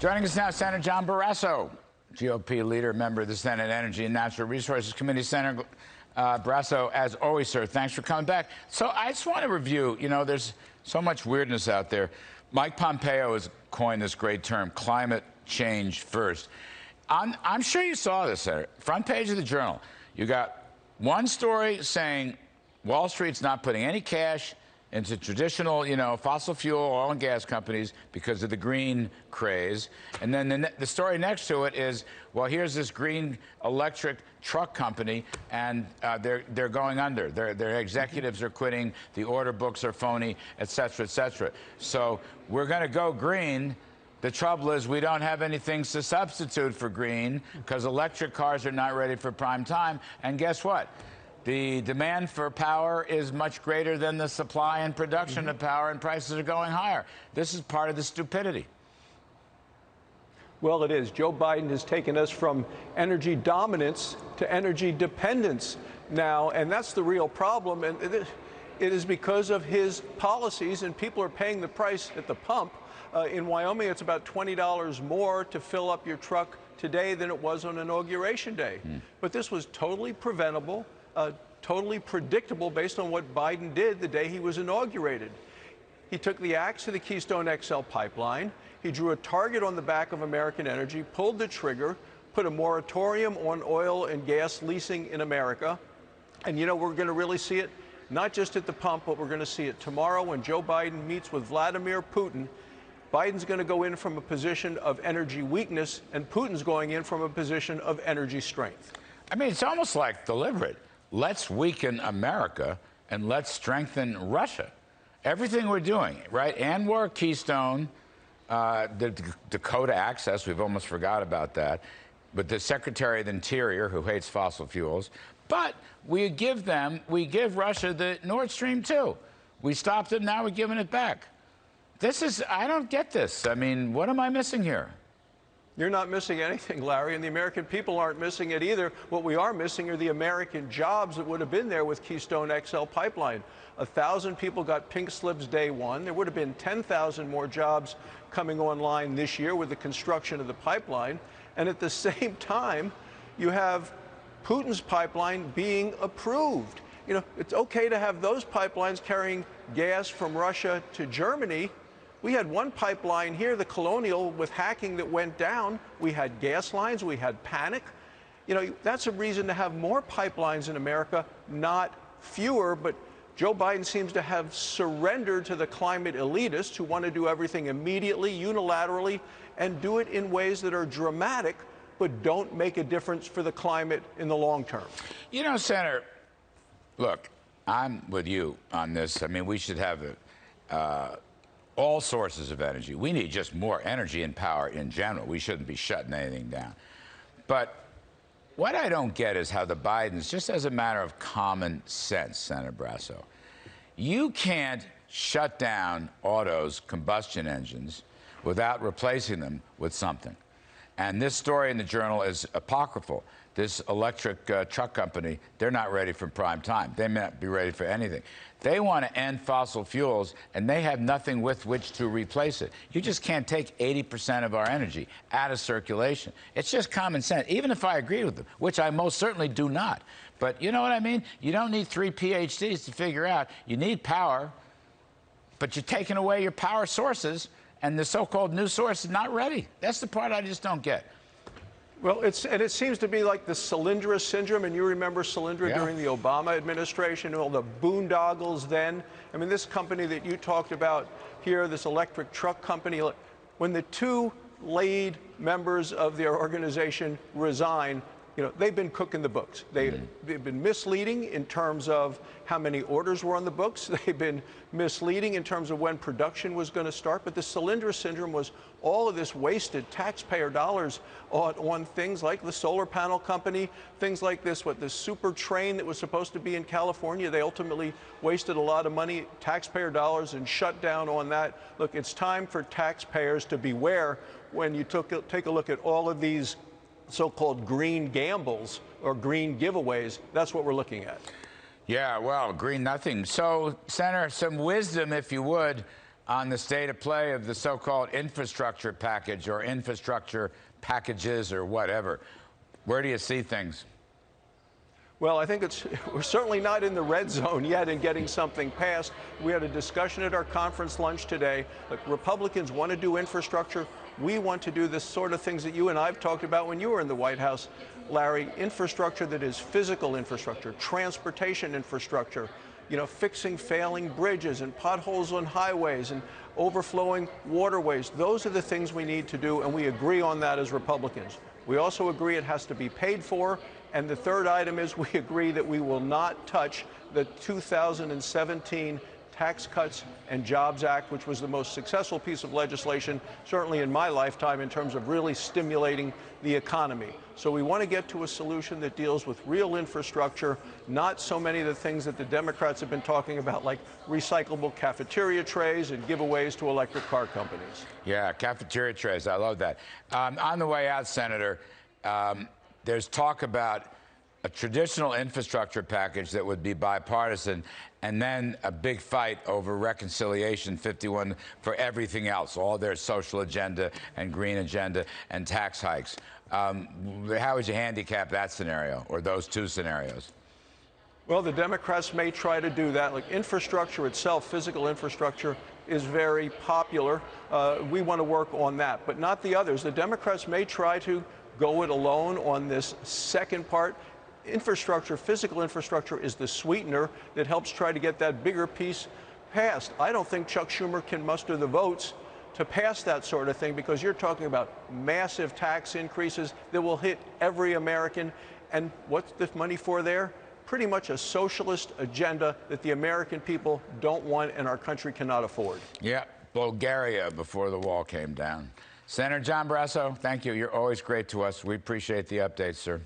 Joining us now, Senator John Barrasso, GOP leader, member of the Senate Energy and Natural Resources Committee. Senator Barrasso, as always, sir, thanks for coming back. So I just want to review, there's so much weirdness out there. Mike Pompeo has coined this great term, climate change first. I'm sure you saw this, Senator. Front page of the Journal. You got one story saying Wall Street's not putting any cash into traditional, fossil fuel oil and gas companies because of the green craze. And then the story next to it is, well, here's this green electric truck company, and they're going under. Their executives are quitting. The order books are phony, et cetera, et cetera. So we're going to go green. The trouble is we don't have anything to substitute for green because electric cars are not ready for prime time. And guess what? The demand for power is much greater than the supply and production of power, and prices are going higher. This is part of the stupidity. Well, it is. Joe Biden has taken us from energy dominance to energy dependence now, and that's the real problem. And it is because of his policies, and people are paying the price at the pump. In Wyoming, it's about $20 more to fill up your truck today than it was on Inauguration Day. But this was totally preventable. Totally predictable based on what Biden did the day he was inaugurated. He took the axe to the Keystone XL pipeline. He drew a target on the back of American energy, pulled the trigger, put a moratorium on oil and gas leasing in America. And, we're going to really see it, not just at the pump, but we're going to see it tomorrow when Joe Biden meets with Vladimir Putin. Biden's going to go in from a position of energy weakness, and Putin's going in from a position of energy strength. I mean, it's almost like deliberate. Let's weaken America and let's strengthen Russia. Everything we're doing, right? ANWR, Keystone, the Dakota Access, we've almost forgot about that, but the Secretary of the Interior, who hates fossil fuels. But we give Russia the Nord Stream 2. We stopped it, now we're giving it back. I don't get this. I mean, what am I missing here? You're not missing anything, Larry, and the American people aren't missing it either. What we are missing are the American jobs that would have been there with Keystone XL pipeline. 1,000 people got pink slips day one. There would have been 10,000 more jobs coming online this year with the construction of the pipeline. And at the same time, you have Putin's pipeline being approved. It's okay to have those pipelines carrying gas from Russia to Germany. We had one pipeline here, the Colonial, with hacking that went down. We had gas lines. We had panic. That's a reason to have more pipelines in America, not fewer. But Joe Biden seems to have surrendered to the climate elitists who want to do everything immediately, unilaterally, and do it in ways that are dramatic, but don't make a difference for the climate in the long term. Senator, look, I'm with you on this. I mean, we should have all sources of energy. We need just more energy and power in general. We shouldn't be shutting anything down. But what I don't get is how the Bidens, just as a matter of common sense, Senator Barrasso, you can't shut down autos, combustion engines, without replacing them with something. And this story in the Journal is apocryphal. This electric truck company, they're not ready for prime time. They may not be ready for anything. They want to end fossil fuels, and they have nothing with which to replace it. You just can't take 80% of our energy out of circulation. It's just common sense, even if I agree with them, which I most certainly do not. But you know what I mean? You don't need 3 PhDs to figure out. You need power, but you're taking away your power sources, and the so-called new source is not ready. That's the part I just don't get. Well, it seems to be like the Solyndra syndrome, and you remember Solyndra during the Obama administration, all the boondoggles then. I mean, this company that you talked about here, this electric truck company, when the two lead members of their organization resign, they've been cooking the books. They've been misleading in terms of how many orders were on the books. They've been misleading in terms of when production was going to start. But the Solyndra syndrome was all of this wasted taxpayer dollars on things like the solar panel company, things like this super train that was supposed to be in California. They ultimately wasted a lot of money, taxpayer dollars, and shut down on that. Look, it's time for taxpayers to beware when you take a look at all of these so-called green gambles or green giveaways. That's what we're looking at. Yeah, well, green nothing. So, Senator, some wisdom, if you would, on the state of play of the so-called infrastructure package or infrastructure packages or whatever. Where do you see things? Well, I think we're certainly not in the red zone yet in getting something passed. We had a discussion at our conference lunch today. Look, Republicans want to do infrastructure. We want to do the sort of things that you and I have talked about when you were in the White House, Larry. Infrastructure that is physical infrastructure, transportation infrastructure, fixing failing bridges and potholes on highways and overflowing waterways. Those are the things we need to do, and we agree on that as Republicans. We also agree it has to be paid for. And the third item is we agree that we will not touch the 2017 Tax Cuts and Jobs Act, which was the most successful piece of legislation, certainly in my lifetime, in terms of really stimulating the economy. So we want to get to a solution that deals with real infrastructure, not so many of the things that the Democrats have been talking about, like recyclable cafeteria trays and giveaways to electric car companies. Yeah, cafeteria trays. I love that. On the way out, Senator, there's talk about a traditional infrastructure package that would be bipartisan, and then a big fight over reconciliation 51 for everything else, all their social agenda and green agenda and tax hikes. How would you handicap that scenario, or those two scenarios? Well, the Democrats may try to do that. Like infrastructure itself, physical infrastructure, is very popular. We want to work on that, but not the others. The Democrats may try to go it alone on this second part. Infrastructure, physical infrastructure, is the sweetener that helps try to get that bigger piece passed. I don't think Chuck Schumer can muster the votes to pass that sort of thing, because you're talking about massive tax increases that will hit every American. And what's the money for there? Pretty much a socialist agenda that the American people don't want and our country cannot afford. Yeah, Bulgaria before the wall came down. Senator John Barrasso, thank you. You're always great to us. We appreciate the updates, sir.